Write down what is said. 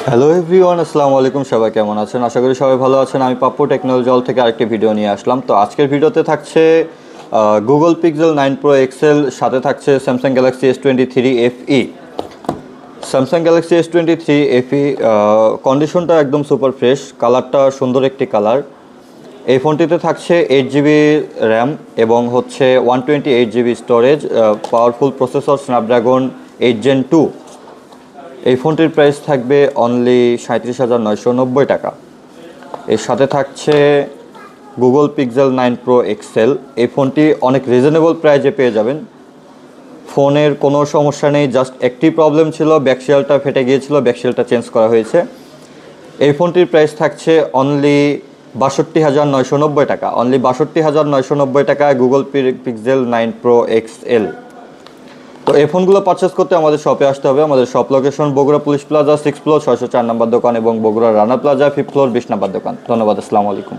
Hello everyone, আসসালামু আলাইকুম। সবাই কেমন আছেন? আশা করি সবাই ভালো আছেন। আমি পাপ্পু টেকনোলজি অল থেকে আরেকটি ভিডিও নিয়ে আসলাম। তো আজকের ভিডিওতে থাকছে গুগল পিক্সেল 9 প্রো এক্সেল, সাথে থাকছে Samsung Galaxy S23 FE। Samsung Galaxy S23 FE কন্ডিশনটা একদম সুপার ফ্রেশ, কালারটা সুন্দর একটি কালার। এই ফোনটিতে থাকছে 8GB র্যাম এবং হচ্ছে 128GB storage, powerful processor Snapdragon 8 Gen 2। এই ফোনটির প্রাইস থাকবে অনলি 37,990 টাকা। এর সাথে থাকছে গুগল পিক্সেল 9 প্রো এক্সেল। এই ফোনটি অনেক রিজনেবল প্রাইজে পেয়ে যাবেন। ফোনের কোনো সমস্যা নেই, জাস্ট একটি প্রবলেম ছিল, ব্যাকশেলটা ফেটে গিয়েছিল, ব্যাকশেলটা চেঞ্জ করা হয়েছে। এই ফোনটির প্রাইস থাকছে অনলি 62,990 টাকা। অনলি 62,990 টাকায় গুগল পিক্সেল 9 প্রো এক্সএল। তো এই ফোনগুলো পারচেস করতে আমাদের শপে আসতে হবে। আমাদের shop location Bogura police plaza 6 floor 604 number দোকান এবং Bogura Rana plaza 5th floor 20 number দোকান। ধন্যবাদ, আসসালামু আলাইকুম।